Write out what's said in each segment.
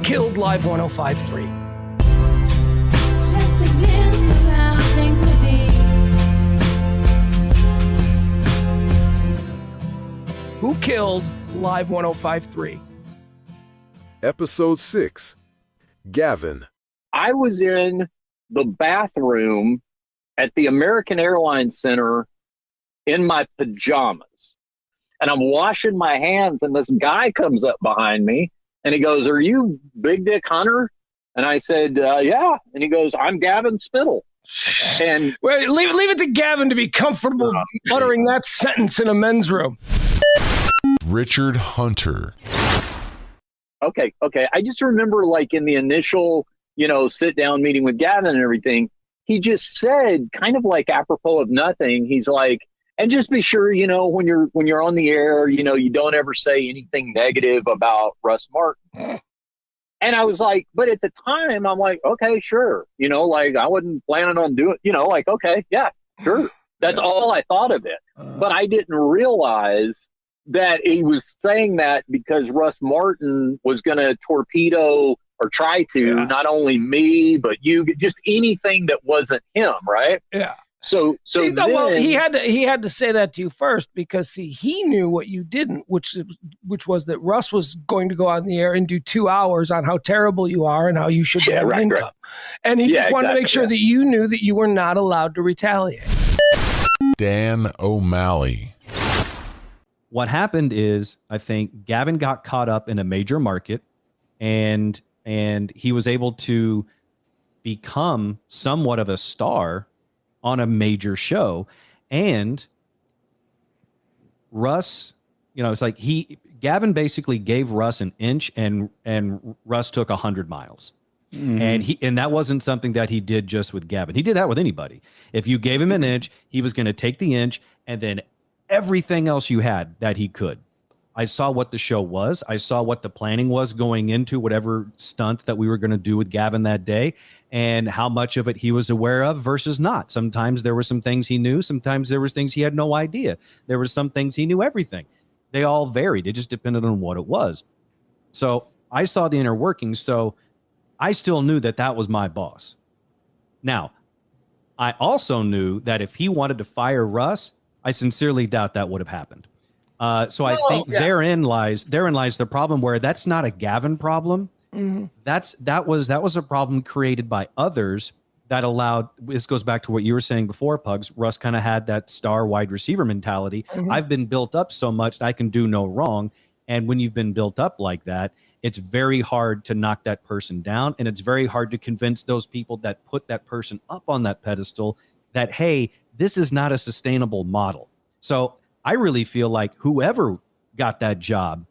killed Live 105.3? Just a glimpse of how things could be. Who killed Live 105.3? Episode 6. Gavin. I was in the bathroom at the American Airlines Center in my pajamas. And I'm washing my hands, and this guy comes up behind me, and he goes, "Are you Big Dick Hunter?" And I said, "Yeah." And he goes, "I'm Gavin Spittle." And Wait, leave it to Gavin to be comfortable uttering that sentence in a men's room. Richard Hunter. okay. I just remember, like, in the initial, sit down meeting with Gavin and everything, he just said, kind of like apropos of nothing, he's like, "And just be sure, when you're on the air, you don't ever say anything negative about Russ Martin." And I was like, but at the time, I'm like, okay, sure. Like, I wasn't planning on doing, like, okay, yeah, sure. That's all I thought of it. But I didn't realize that he was saying that because Russ Martin was going to torpedo or try to, not only me, but you, just anything that wasn't him, right? Yeah. So well, he had to say that to you first because he knew what you didn't, which was that Russ was going to go on the air and do 2 hours on how terrible you are and how you should have an income, and he just wanted to make sure that you knew that you were not allowed to retaliate. Dan O'Malley. What happened is, I think Gavin got caught up in a major market, and he was able to become somewhat of a star on a major show. And Russ, it's like Gavin basically gave Russ an inch, and Russ took 100 miles. Mm-hmm. And that wasn't something that he did just with Gavin. He did that with anybody. If you gave him an inch, he was going to take the inch, and then everything else you had that he could. I saw what the show was. I saw what the planning was going into whatever stunt that we were going to do with Gavin that day, and how much of it he was aware of versus not. Sometimes there were some things he knew. Sometimes there was things he had no idea. There were some things he knew everything. They all varied. It just depended on what it was. So I saw the inner workings. So I still knew that was my boss. Now, I also knew that if he wanted to fire Russ, I sincerely doubt that would have happened. So I think therein lies the problem, where that's not a Gavin problem. Mm-hmm. That was a problem created by others that allowed. This goes back to what you were saying before, Pugs. Russ kind of had that star wide receiver mentality. Mm-hmm. I've been built up so much that I can do no wrong. And when you've been built up like that, it's very hard to knock that person down, and it's very hard to convince those people that put that person up on that pedestal that, hey, this is not a sustainable model. So I really feel like whoever got that job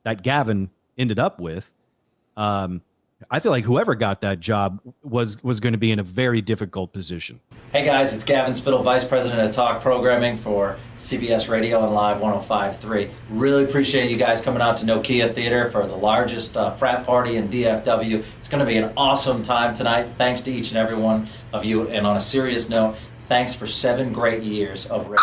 that Gavin ended up with, I feel like whoever got that job was going to be in a very difficult position. Hey guys, it's Gavin Spittle, Vice President of Talk Programming for CBS Radio and Live 105.3. Really appreciate you guys coming out to Nokia Theater for the largest frat party in DFW. It's going to be an awesome time tonight. Thanks to each and every one of you. And on a serious note, thanks for 7 great years of radio.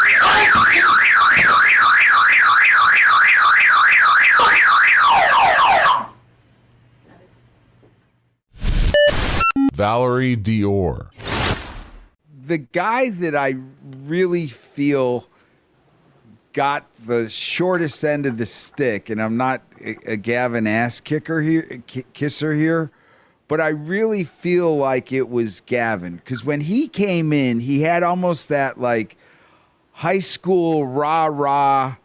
Valerie Dior. The guy that I really feel got the shortest end of the stick, and I'm not a Gavin ass kisser here, but I really feel like it was Gavin, because when he came in, he had almost that like high school rah-rah,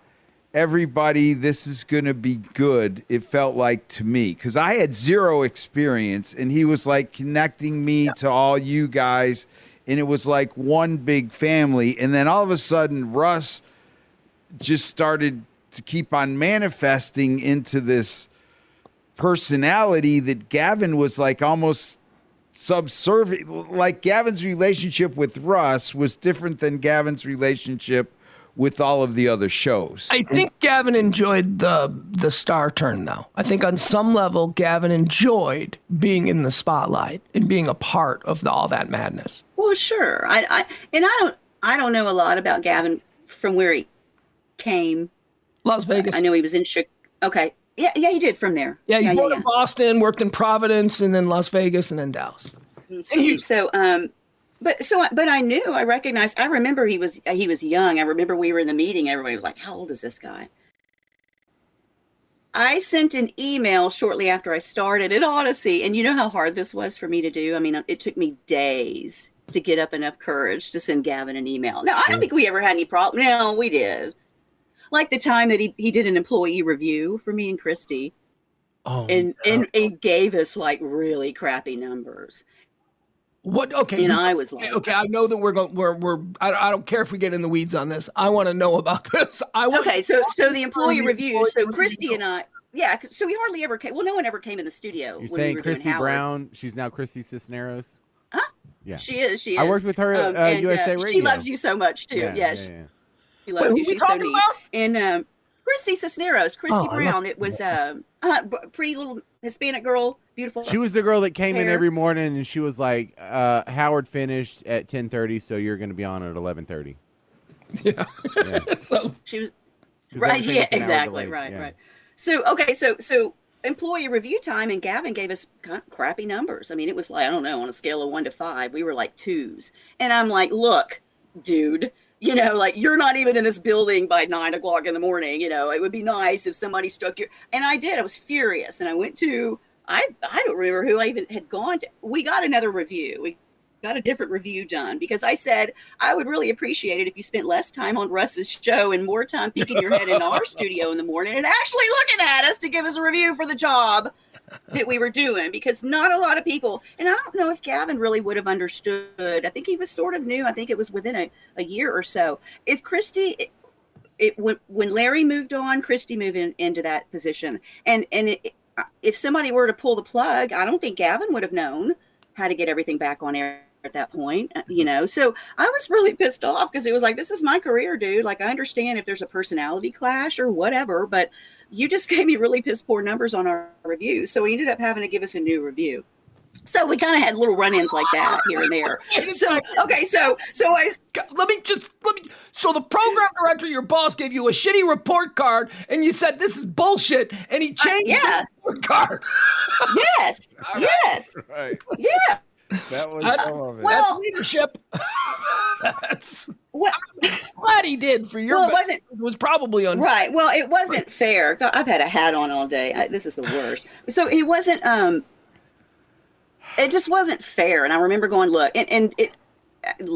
everybody, this is going to be good, it felt like to me, because I had zero experience, and he was like connecting me to all you guys, and it was like one big family. And then all of a sudden, Russ just started to keep on manifesting into this personality that Gavin was like almost subservient. Like Gavin's relationship with Russ was different than Gavin's relationship with all of the other shows. I think Gavin enjoyed the star turn, though. I think on some level, Gavin enjoyed being in the spotlight and being a part of all that madness. Well, sure. I don't know a lot about Gavin from where he came. Las Vegas. I know he was in Chicago. Okay. Yeah, he did from there. Yeah, you go to Boston, worked in Providence, and then Las Vegas, and then Dallas. But I recognized. I remember he was young. I remember we were in the meeting. Everybody was like, "How old is this guy?" I sent an email shortly after I started at Odyssey, and you know how hard this was for me to do. I mean, it took me days to get up enough courage to send Gavin an email. Now, I don't think we ever had any problem. No, we did. Like the time that he did an employee review for me and Christy. Oh, and it gave us like really crappy numbers. What? Okay. And I was like, okay, I know that I don't care if we get in the weeds on this. I want to know about this. So the employee review. So Christy and I, so we hardly ever came. Well, no one ever came in the studio. You're saying Christy Brown? She's now Christy Cisneros. Huh? Yeah, she is. I worked with her at USA Radio. She loves you so much too. Yeah. She loves you. She's so neat. And Christy Cisneros, Christy Brown. It was pretty little Hispanic girl, beautiful. She was the girl that came in every morning, and she was like, "Howard finished at 10:30, so you're going to be on at 11:30." Yeah. So she was right. Yeah, exactly. Right. So so employee review time, and Gavin gave us kind of crappy numbers. I mean, it was like, I don't know, on a scale of 1 to 5, we were like 2s, and I'm like, look, dude. You know, like, you're not even in this building by 9 o'clock in the morning. You know, it would be nice if somebody struck you. And I did. I was furious. And I went to, I don't remember who I even had gone to. We got another review. We got a different review done because I said, I would really appreciate it if you spent less time on Russ's show and more time peeking your head in our studio in the morning and actually looking at us to give us a review for the job that we were doing, because not a lot of people, and I don't know if Gavin really would have understood. I think he was sort of new. I think it was within a year or so. If Christy, when Larry moved on, Christy moved into that position. And if somebody were to pull the plug, I don't think Gavin would have known how to get everything back on air at that point, you know. So I was really pissed off because it was like, this is my career, dude. Like, I understand if there's a personality clash or whatever, but you just gave me really piss poor numbers on our review. So he ended up having to give us a new review. So we kind of had little run-ins like that here and there. So, okay. So let me, so the program director, your boss, gave you a shitty report card and you said, this is bullshit. And he changed the report card. Yes. Yes. Right. Yeah. That was some of it. That's leadership. That's what I'm glad he did for your. Well, it was probably unfair. Right. Well, it wasn't fair. God, I've had a hat on all day. This is the worst. So it wasn't. It just wasn't fair. And I remember going, look, and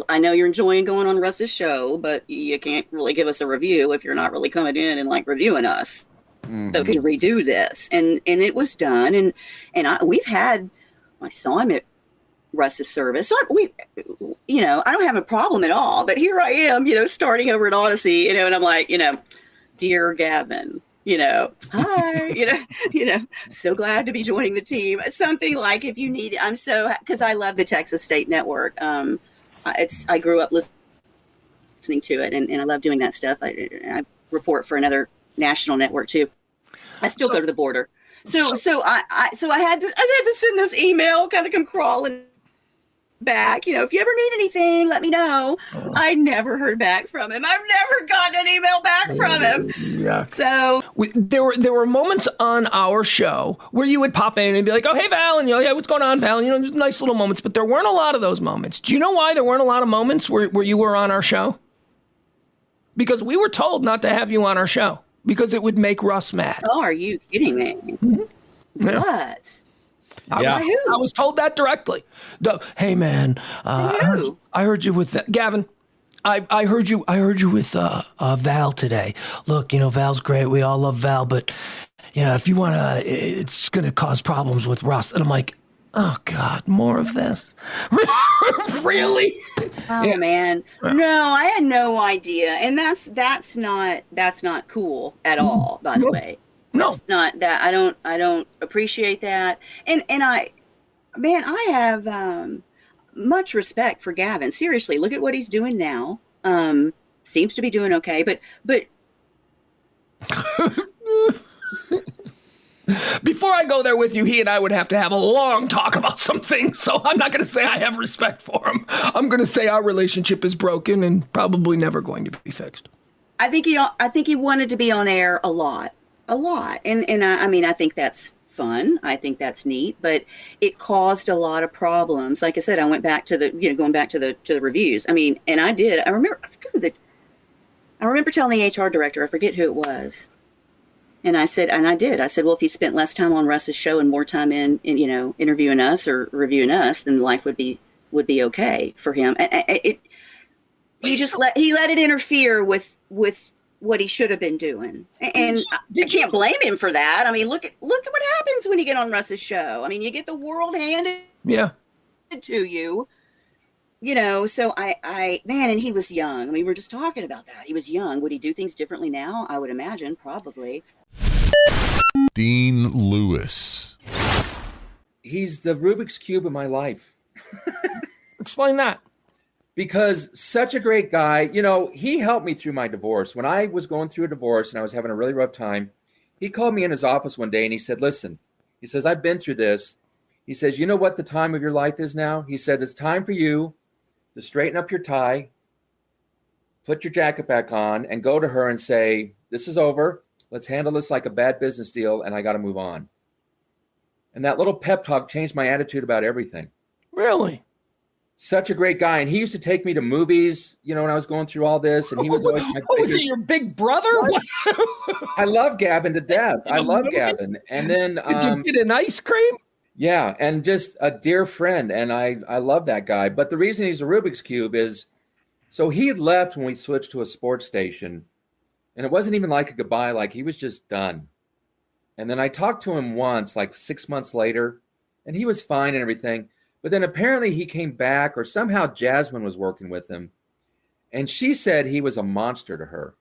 I know you're enjoying going on Russ's show, but you can't really give us a review if you're not really coming in and like reviewing us. Mm-hmm. So could you redo this? And it was done. And I saw him at Russ's service. So I don't have a problem at all, but here I am, starting over at Odyssey, and I'm like, dear Gavin, hi, so glad to be joining the team. Something like, if you need, because I love the Texas State Network. I grew up listening to it, and I love doing that stuff. I report for another national network too. I still go to the border. So I had to send this email, kind of come crawling back. If you ever need anything, let me know. I never heard back from him. I've never gotten an email back from him. Yeah. So there were moments on our show where you would pop in and be like, "Oh, hey Val," and yeah, what's going on, Val? Just nice little moments, but there weren't a lot of those moments. Do you know why there weren't a lot of moments where you were on our show? Because we were told not to have you on our show because it would make Russ mad. Oh, are you kidding me? Mm-hmm. Yeah. What? I was told that directly. Hey man, I heard you with that. Gavin. I heard you with Val today. Look, Val's great. We all love Val, but if you wanna, it's gonna cause problems with Russ. And I'm like, oh God, more of this. Really? Oh man, no, I had no idea, and that's not cool at all. By the way. No, it's not that. I don't appreciate that. And I have much respect for Gavin. Seriously, look at what he's doing now. Seems to be doing okay, but before I go there with you, he and I would have to have a long talk about some things. So I'm not going to say I have respect for him. I'm going to say our relationship is broken and probably never going to be fixed. I think he wanted to be on air a lot. a lot. And I mean, I think that's fun. I think that's neat, but it caused a lot of problems. Like I said, I went back to the, going back to the reviews. I mean, and I remember telling the HR director, I forget who it was. And I said, well, if he spent less time on Russ's show and more time in interviewing us or reviewing us, then life would be okay for him. And he let it interfere with what he should have been doing. And I can't blame him for that. I mean, look at what happens when you get on Russ's show. I mean, you get the world handed to you. So man, and he was young. I mean, we're just talking about that. He was young. Would he do things differently now? I would imagine, probably. Dean Lewis. He's the Rubik's Cube of my life. Explain that. Because such a great guy, he helped me through my divorce. When I was going through a divorce and I was having a really rough time, he called me in his office one day and he said, listen, he says, I've been through this. He says, you know what the time of your life is now? He said, it's time for you to straighten up your tie, put your jacket back on, and go to her and say, this is over. Let's handle this like a bad business deal, and I got to move on. And that little pep talk changed my attitude about everything. Really? Such a great guy. And he used to take me to movies, when I was going through all this, and he was always my biggest... Was he your big brother? I love Gavin to death. I love Gavin. And then... Did you get an ice cream? Yeah, and just a dear friend, and I love that guy. But the reason he's a Rubik's Cube is, so he had left when we switched to a sports station, and it wasn't even like a goodbye, like he was just done. And then I talked to him once, like 6 months later, and he was fine and everything. But then apparently he came back, or somehow Jasmine was working with him, and she said he was a monster to her.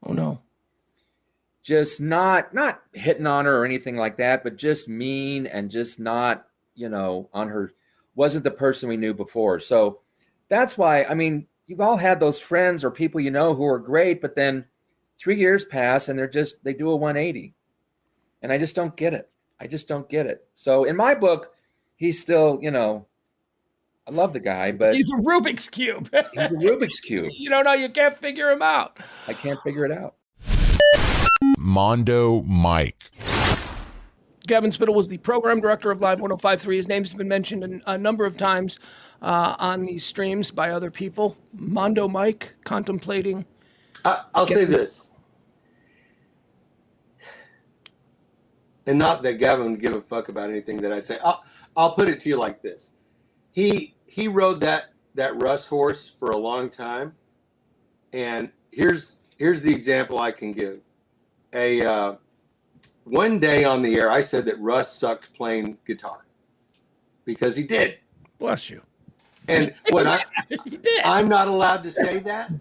Oh, no. Just not hitting on her or anything like that, but just mean and just not, on her, wasn't the person we knew before. So that's why, I mean, you've all had those friends or people who are great, but then 3 years pass and they do a 180. And I just don't get it. So in my book, he's still, I love the guy, but he's a Rubik's Cube. He's a Rubik's Cube. You don't know, you can't figure him out. I can't figure it out. Mondo Mike. Gavin Spittle was the program director of Live 105.3. His name's been mentioned a number of times on these streams by other people. Mondo Mike, contemplating. I'll say this. And not that Gavin would give a fuck about anything that I'd say. I'll put it to you like this. He rode that Russ horse for a long time. And here's the example I can give. One day on the air, I said that Russ sucked playing guitar because he did. Bless you. And I'm not allowed to say that.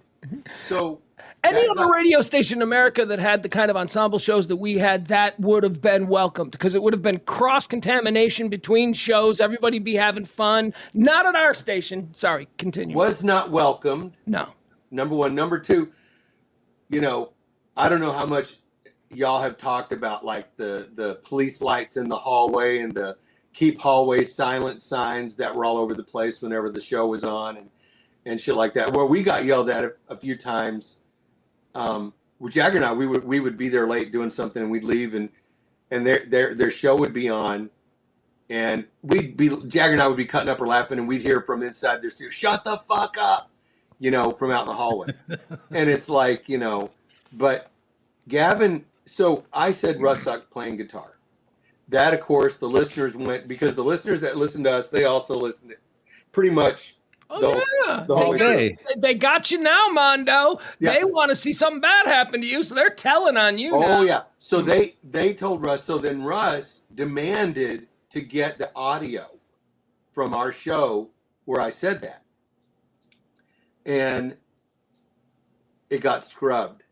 So any other radio station in America that had the kind of ensemble shows that we had, that would have been welcomed, because it would have been cross-contamination between shows. Everybody be having fun. Not at our station. Sorry, continue. Was not welcomed. No. Number one. Number two, I don't know how much y'all have talked about like the police lights in the hallway and the keep hallways silent signs that were all over the place whenever the show was on and shit like that, where we got yelled at a few times. With Jagger and I, we would be there late doing something and we'd leave and their show would be on and Jagger and I would be cutting up or laughing and we'd hear from inside their studio, shut the fuck up, from out in the hallway. And it's like, but Gavin, so I said Russ sucked playing guitar. That, of course, the listeners went, because the listeners that listen to us, they also listen to pretty much the whole day. They got you now, Mondo. Yeah. They want to see something bad happen to you, so they're telling on you now. Oh, yeah. So they told Russ, so then Russ demanded to get the audio from our show where I said that. And it got scrubbed.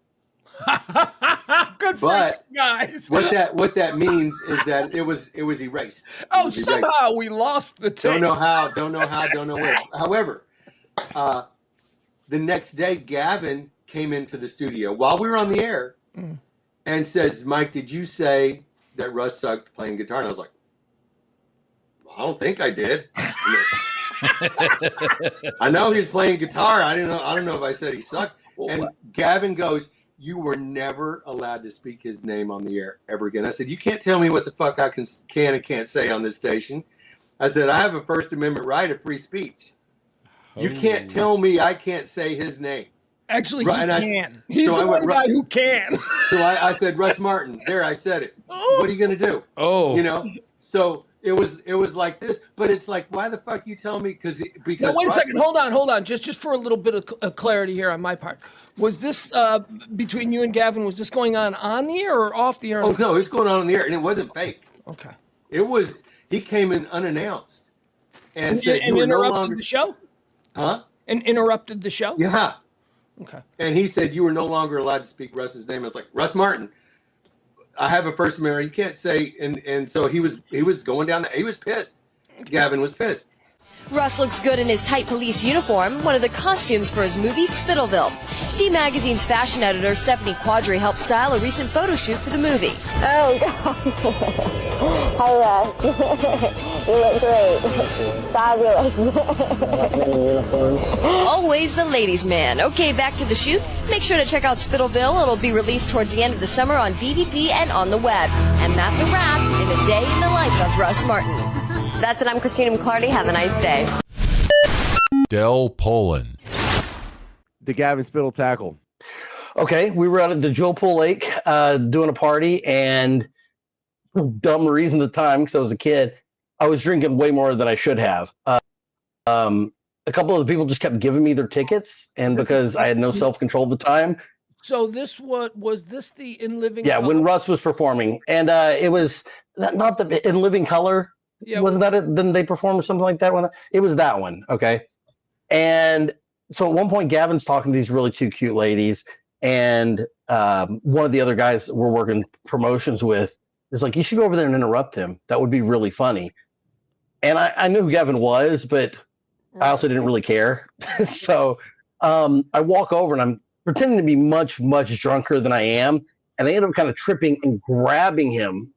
Good for you guys. What that means is that it was erased. Somehow we lost the tape. Don't know how, don't know where. However, the next day Gavin came into the studio while we were on the air and says, Mike, did you say that Russ sucked playing guitar? And I was like, I don't think I did. I know he was playing guitar. I don't know if I said he sucked. And Gavin goes, you were never allowed to speak his name on the air ever again. I said, you can't tell me what the fuck I can and can't say on this station. I said, I have a First Amendment right of free speech. You can't tell me I can't say his name. Actually, Right, he can. He's the one guy who can. So I said, Russ Martin, there, I said it. What are you going to do? Oh. You know? So it was like this, but it's like, why the fuck you tell me? Because now, wait a second. Hold on. Just for a little bit of clarity here on my part. Was this between you and Gavin? Was this going on the air or off the air? Oh no, it's going on the air, and it wasn't fake. Okay. It was. He came in unannounced and said, "You were no longer the show." Huh? And interrupted the show. Yeah. Okay. And he said, you were no longer allowed to speak Russ's name. I was like, Russ Martin, I have a First Amendment. You can't say. And so he was going down. He was pissed. Gavin was pissed. Russ looks good in his tight police uniform, one of the costumes for his movie Spittleville. D Magazine's fashion editor Stephanie Quadri helped style a recent photo shoot for the movie. Oh, God. Hi, Russ. You look great. Fabulous. Always the ladies' man. Okay, back to the shoot. Make sure to check out Spittleville. It'll be released towards the end of the summer on DVD and on the web. And that's a wrap in a day in the life of Russ Martin. That's it. I'm Christina McClarty. Have a nice day. Del Poland. The Gavin Spittle tackle. Okay, we were out at the Joe Pool Lake doing a party, and dumb reason at the time, because I was a kid, I was drinking way more than I should have. A couple of the people just kept giving me their tickets, and because I had no self-control at the time. So this was this the In Living Yeah, Color? when Russ was performing, and it was not the In Living Color. Yeah, wasn't that it? Then they performed or something like that one. It was that one. Okay. And so at one point, Gavin's talking to these really two cute ladies, and one of the other guys we're working promotions with is like, you should go over there and interrupt him. That would be really funny. And I knew who Gavin was, but I also didn't really care. So I walk over and I'm pretending to be much, much drunker than I am. And I end up kind of tripping and grabbing him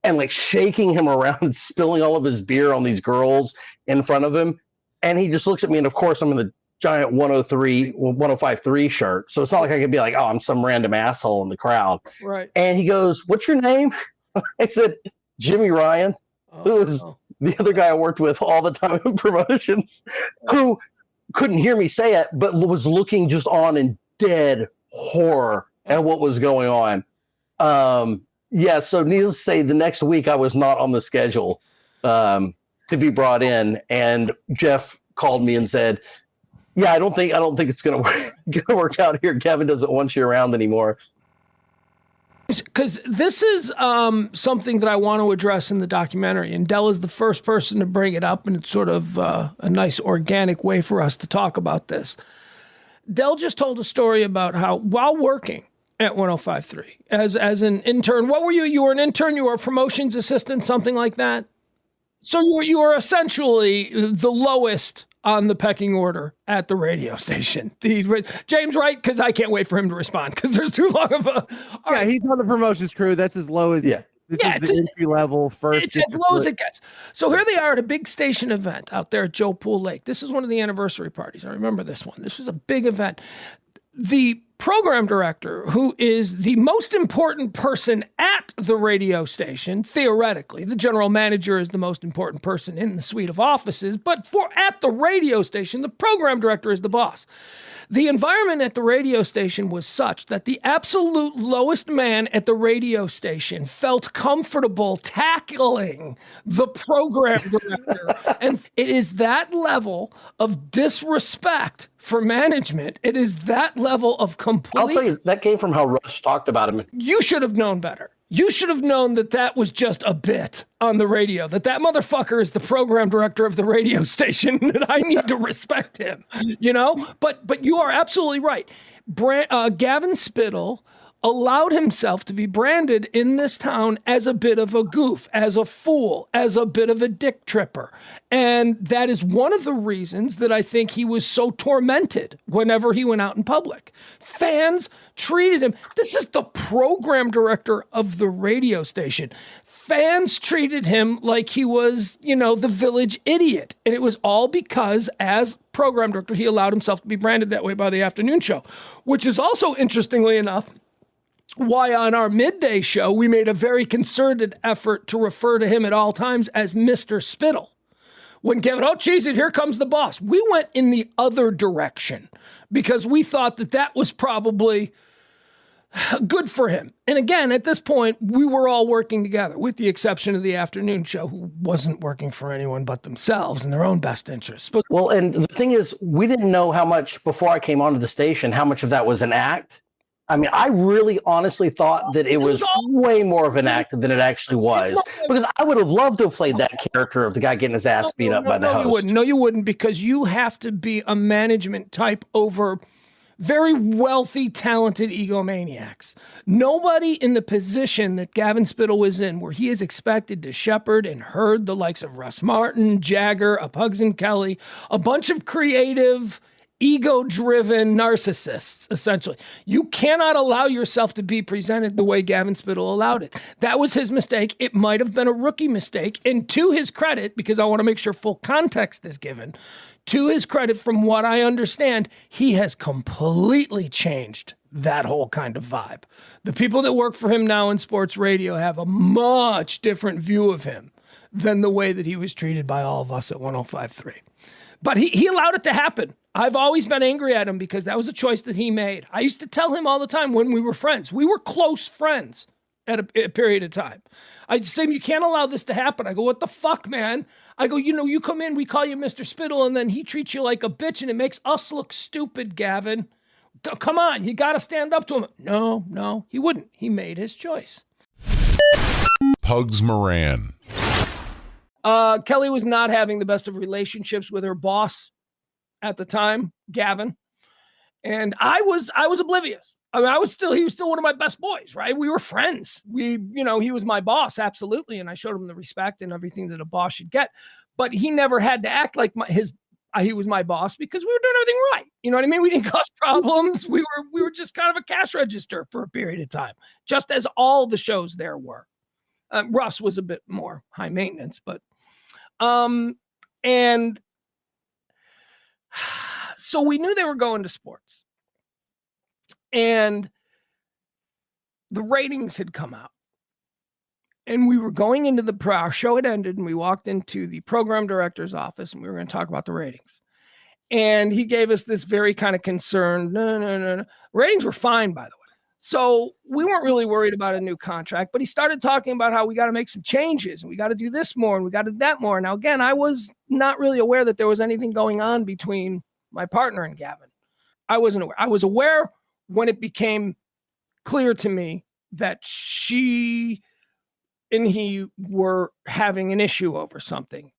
and like shaking him around and spilling all of his beer on these girls in front of him. And he just looks at me, and of course I'm in the giant 105.3 shirt. So it's not like I could be like, oh, I'm some random asshole in the crowd. Right. And he goes, what's your name? I said, Jimmy Ryan, who was the other guy I worked with all the time in promotions, who couldn't hear me say it, but was looking just on in dead horror at what was going on. Yeah, so needless to say, the next week I was not on the schedule to be brought in, and Jeff called me and said, "Yeah, I don't think it's gonna work out here. Gavin doesn't want you around anymore." Because this is something that I want to address in the documentary, and Del is the first person to bring it up, and it's sort of a nice organic way for us to talk about this. Del just told a story about how while working at 105.3 as an intern. What were you? You were an intern. You were a promotions assistant, something like that. So you were essentially the lowest on the pecking order at the radio station. James, right? Because I can't wait for him to respond because there's too long of a. Yeah, he's on the promotions crew. That's as low as. Yeah. This is the entry level first. It's as low as it gets. So here they are at a big station event out there at Joe Pool Lake. This is one of the anniversary parties. I remember this one. This was a big event. The program director, who is the most important person at the radio station, theoretically, the general manager is the most important person in the suite of offices, but at the radio station, the program director is the boss. The environment at the radio station was such that the absolute lowest man at the radio station felt comfortable tackling the program director. And it is that level of disrespect for management. It is that level of complete... I'll tell you, that came from how Russ talked about him. You should have known better. You should have known that was just a bit on the radio, that motherfucker is the program director of the radio station, that I need to respect him, you know? But you are absolutely right. Gavin Spittle allowed himself to be branded in this town as a bit of a goof, as a fool, as a bit of a dick tripper. And that is one of the reasons that I think he was so tormented whenever he went out in public. Fans treated him, this is the program director of the radio station. Fans treated him like he was, the village idiot. And it was all because as program director, he allowed himself to be branded that way by the afternoon show, which is also, interestingly enough, why on our midday show, we made a very concerted effort to refer to him at all times as Mr. Spittle. When Gavin, oh, geez, and here comes the boss. We went in the other direction because we thought that was probably good for him. And again, at this point, we were all working together, with the exception of the afternoon show, who wasn't working for anyone but themselves and their own best interests. But well, and the thing is, we didn't know how much, before I came onto the station, how much of that was an act. I mean, I really honestly thought that it was way more of an act than it actually was, because I would have loved to have played that character of the guy getting his ass beat up by the host. You wouldn't. No, you wouldn't, because you have to be a management type over very wealthy, talented egomaniacs. Nobody in the position that Gavin Spittle was in, where he is expected to shepherd and herd the likes of Russ Martin, Jagger, Pugs and Kelly, a bunch of creative, ego-driven narcissists, essentially. You cannot allow yourself to be presented the way Gavin Spittle allowed it. That was his mistake. It might have been a rookie mistake. And to his credit, because I want to make sure full context is given, to his credit, from what I understand, he has completely changed that whole kind of vibe. The people that work for him now in sports radio have a much different view of him than the way that he was treated by all of us at 105.3. But he allowed it to happen. I've always been angry at him because that was a choice that he made. I used to tell him all the time when we were friends. We were close friends at a period of time. I'd say, you can't allow this to happen. I go, what the fuck, man? I go, you come in, we call you Mr. Spittle, and then he treats you like a bitch, and it makes us look stupid, Gavin. Come on, you got to stand up to him. No, he wouldn't. He made his choice. Pugs Moran. Kelly was not having the best of relationships with her boss at the time, Gavin. And I was oblivious. I mean, he was still one of my best boys, right? We were friends. He was my boss, absolutely. And I showed him the respect and everything that a boss should get. But he never had to act like he was my boss, because we were doing everything right. You know what I mean? We didn't cause problems. We were just kind of a cash register for a period of time, just as all the shows there were. Russ was a bit more high maintenance, but and so we knew they were going to sports, and the ratings had come out, and we were going into our show had ended, and we walked into the program director's office, and we were going to talk about the ratings. And he gave us this very kind of concerned, no. Ratings were fine, by the way. So we weren't really worried about a new contract, but he started talking about how we got to make some changes, and we got to do this more, and we got to do that more. Now, again, I was not really aware that there was anything going on between my partner and Gavin. I wasn't aware. I was aware when it became clear to me that she and he were having an issue over something.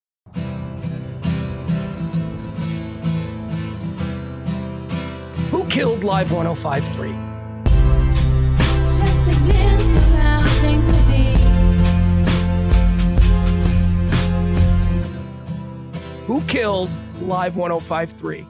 Who killed Live 105.3? Who killed Live 105.3?